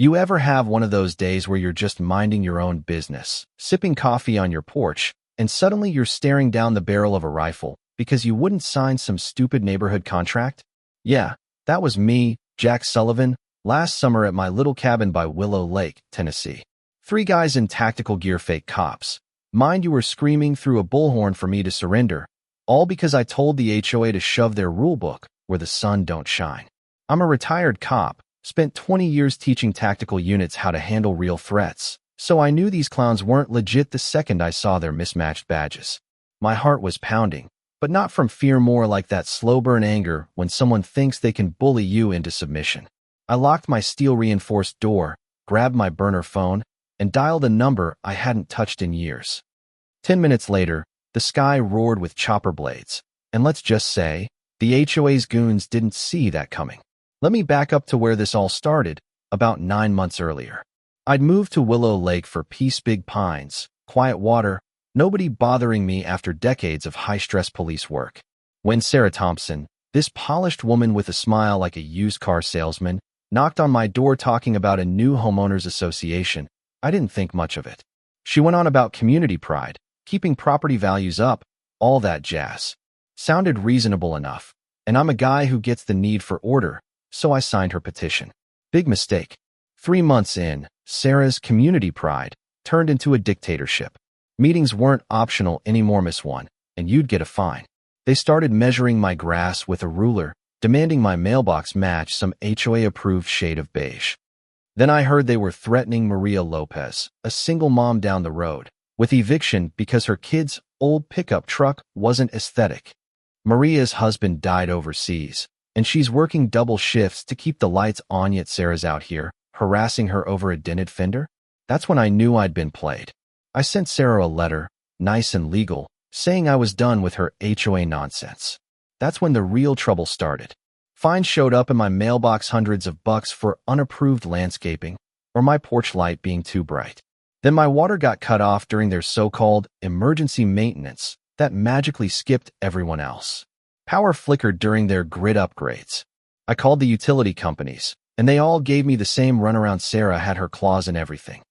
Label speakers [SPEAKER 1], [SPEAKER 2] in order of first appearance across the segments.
[SPEAKER 1] You ever have one of those days where you're just minding your own business, sipping coffee on your porch, and suddenly you're staring down the barrel of a rifle because you wouldn't sign some stupid neighborhood contract? Yeah, that was me, Jack Sullivan, last summer at my little cabin by Willow Lake, Tennessee. 3 guys in tactical gear, fake cops. Mind you were screaming through a bullhorn for me to surrender, all because I told the HOA to shove their rulebook where the sun don't shine. I'm a retired cop, spent 20 years teaching tactical units how to handle real threats, so I knew these clowns weren't legit the second I saw their mismatched badges. My heart was pounding, but not from fear, more like that slow burn anger when someone thinks they can bully you into submission. I locked my steel-reinforced door, grabbed my burner phone, and dialed a number I hadn't touched in years. 10 minutes later, the sky roared with chopper blades, and let's just say, the HOA's goons didn't see that coming. Let me back up to where this all started, about 9 months earlier. I'd moved to Willow Lake for peace, big pines, quiet water, nobody bothering me after decades of high-stress police work. When Sarah Thompson, this polished woman with a smile like a used car salesman, knocked on my door talking about a new homeowners association, I didn't think much of it. She went on about community pride, keeping property values up, all that jazz. Sounded reasonable enough, and I'm a guy who gets the need for order, so I signed her petition. Big mistake. 3 months in, Sarah's community pride turned into a dictatorship. Meetings weren't optional anymore, Miss One, and you'd get a fine. They started measuring my grass with a ruler, demanding my mailbox match some HOA-approved shade of beige. Then I heard they were threatening Maria Lopez, a single mom down the road, with eviction because her kid's old pickup truck wasn't aesthetic. Maria's husband died overseas, and she's working double shifts to keep the lights on, yet Sarah's out here, harassing her over a dented fender? That's when I knew I'd been played. I sent Sarah a letter, nice and legal, saying I was done with her HOA nonsense. That's when the real trouble started. Fines showed up in my mailbox, hundreds of bucks for unapproved landscaping, or my porch light being too bright. Then my water got cut off during their so-called emergency maintenance that magically skipped everyone else. Power flickered during their grid upgrades. I called the utility companies, and they all gave me the same runaround. Sarah had her claws in everything.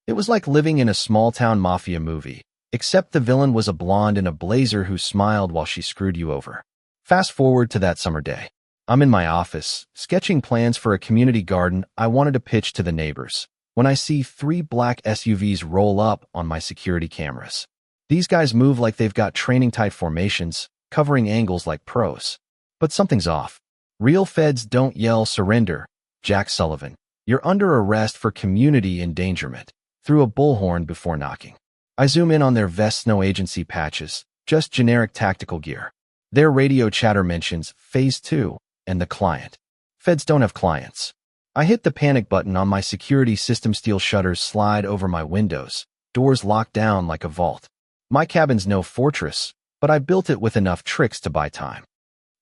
[SPEAKER 1] It was like living in a small-town mafia movie, except the villain was a blonde in a blazer who smiled while she screwed you over. Fast forward to that summer day. I'm in my office, sketching plans for a community garden I wanted to pitch to the neighbors, when I see 3 black SUVs roll up on my security cameras. These guys move like they've got training-type formations, covering angles like pros. But something's off. Real feds don't yell surrender, Jack Sullivan. You're under arrest for community endangerment, through a bullhorn before knocking. I zoom in on their vests, no agency patches, just generic tactical gear. Their radio chatter mentions Phase 2 and the client. Feds don't have clients. I hit the panic button on my security system. Steel shutters slide over my windows, doors lock down like a vault. My cabin's no fortress, but I built it with enough tricks to buy time.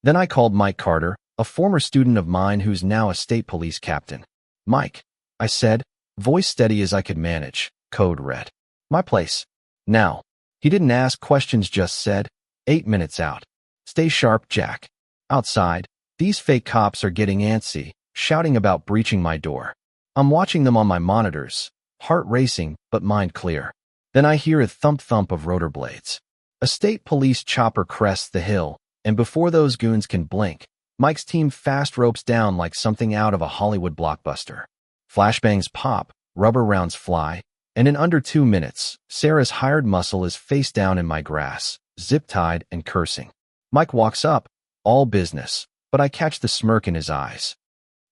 [SPEAKER 1] Then I called Mike Carter, a former student of mine who's now a state police captain. Mike, I said, voice steady as I could manage, code red. My place. Now. He didn't ask questions, just said, 8 minutes out. Stay sharp, Jack. Outside, these fake cops are getting antsy, shouting about breaching my door. I'm watching them on my monitors, heart racing, but mind clear. Then I hear a thump-thump of rotor blades. A state police chopper crests the hill, and before those goons can blink, Mike's team fast ropes down like something out of a Hollywood blockbuster. Flashbangs pop, rubber rounds fly, and in under 2 minutes, Sarah's hired muscle is face down in my grass, zip-tied and cursing. Mike walks up, all business, but I catch the smirk in his eyes.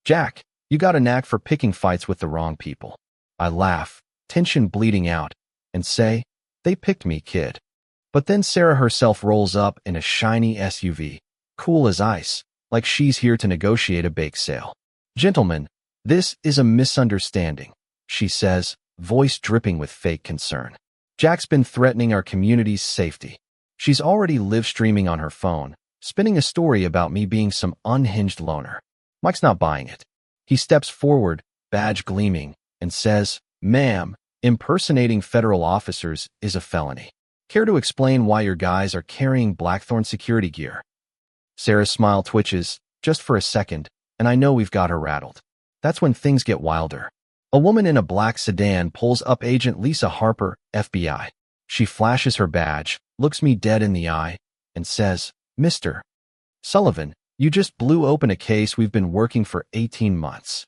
[SPEAKER 1] Jack, you got a knack for picking fights with the wrong people. I laugh, tension bleeding out, and say, they picked me, kid. But then Sarah herself rolls up in a shiny SUV, cool as ice, like she's here to negotiate a bake sale. Gentlemen, this is a misunderstanding, she says, voice dripping with fake concern. Jack's been threatening our community's safety. She's already live streaming on her phone, spinning a story about me being some unhinged loner. Mike's not buying it. He steps forward, badge gleaming, and says, ma'am, impersonating federal officers is a felony. Care to explain why your guys are carrying Blackthorn security gear? Sarah's smile twitches, just for a second, and I know we've got her rattled. That's when things get wilder. A woman in a black sedan pulls up Agent Lisa Harper, FBI. She flashes her badge, looks me dead in the eye, and says, "Mr. Sullivan, you just blew open a case we've been working for 18 months.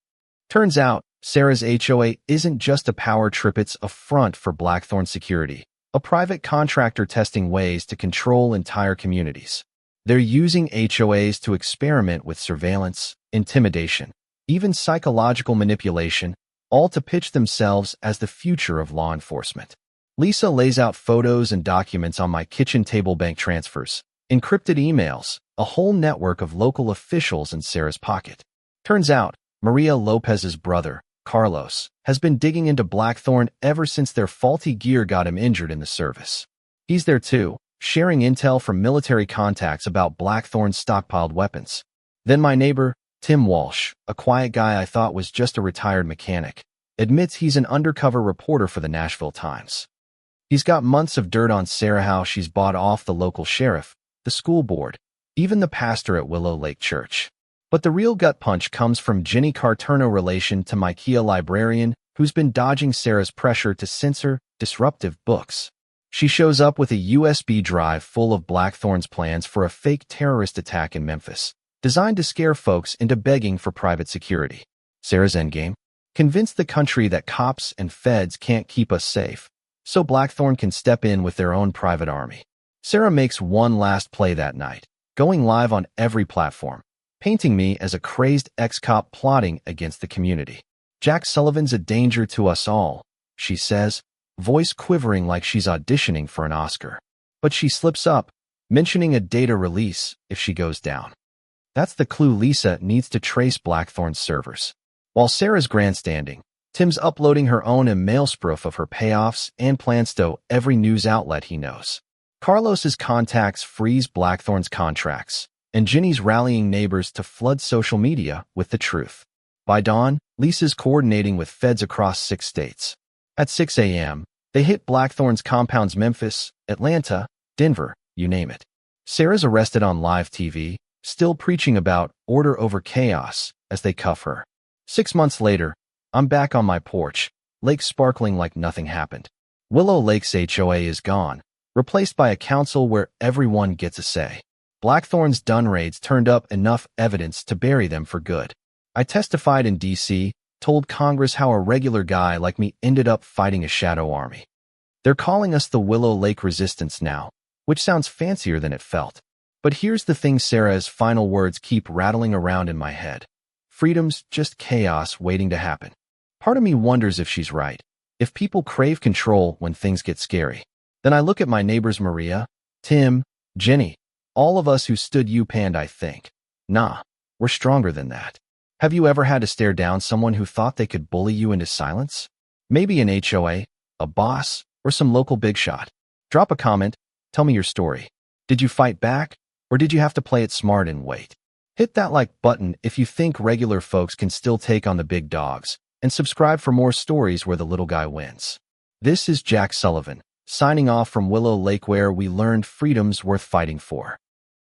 [SPEAKER 1] Turns out, Sarah's HOA isn't just a power trip, it's a front for Blackthorn Security, a private contractor testing ways to control entire communities. They're using HOAs to experiment with surveillance, intimidation, even psychological manipulation, all to pitch themselves as the future of law enforcement." Lisa lays out photos and documents on my kitchen table, bank transfers, encrypted emails, a whole network of local officials in Sarah's pocket. Turns out, Maria Lopez's brother, Carlos, has been digging into Blackthorn ever since their faulty gear got him injured in the service. He's there too, sharing intel from military contacts about Blackthorn's stockpiled weapons. Then my neighbor, Tim Walsh, a quiet guy I thought was just a retired mechanic, admits he's an undercover reporter for the Nashville Times. He's got months of dirt on Sarah, how she's bought off the local sheriff, the school board, even the pastor at Willow Lake Church. But the real gut punch comes from Ginny Carterno, relation to my Kia librarian, who's been dodging Sarah's pressure to censor disruptive books. She shows up with a USB drive full of Blackthorn's plans for a fake terrorist attack in Memphis, designed to scare folks into begging for private security. Sarah's endgame? Convince the country that cops and feds can't keep us safe, so Blackthorn can step in with their own private army. Sarah makes one last play that night, going live on every platform, painting me as a crazed ex-cop plotting against the community. "Jack Sullivan's a danger to us all," she says, voice quivering like she's auditioning for an Oscar. But she slips up, mentioning a data release if she goes down. That's the clue. Lisa needs to trace Blackthorn's servers. While Sarah's grandstanding, Tim's uploading her own email spoof of her payoffs and plans to every news outlet he knows. Carlos's contacts freeze Blackthorn's contracts, and Ginny's rallying neighbors to flood social media with the truth. By dawn, Lisa's coordinating with feds across 6 states. At 6 a.m., they hit Blackthorn's compounds: Memphis, Atlanta, Denver, you name it. Sarah's arrested on live TV, still preaching about order over chaos as they cuff her. 6 months later, I'm back on my porch, lake sparkling like nothing happened. Willow Lake's HOA is gone, replaced by a council where everyone gets a say. Blackthorn's done raids turned up enough evidence to bury them for good. I testified in D.C., told Congress how a regular guy like me ended up fighting a shadow army. They're calling us the Willow Lake Resistance now, which sounds fancier than it felt. But here's the thing: Sarah's final words keep rattling around in my head. Freedom's just chaos waiting to happen. Part of me wonders if she's right, if people crave control when things get scary. Then I look at my neighbors Maria, Tim, Jenny, all of us who stood up, and I think, nah, we're stronger than that. Have you ever had to stare down someone who thought they could bully you into silence? Maybe an HOA, a boss, or some local big shot. Drop a comment, tell me your story. Did you fight back, or did you have to play it smart and wait? Hit that like button if you think regular folks can still take on the big dogs, and subscribe for more stories where the little guy wins. This is Jack Sullivan, signing off from Willow Lake, where we learned freedom's worth fighting for.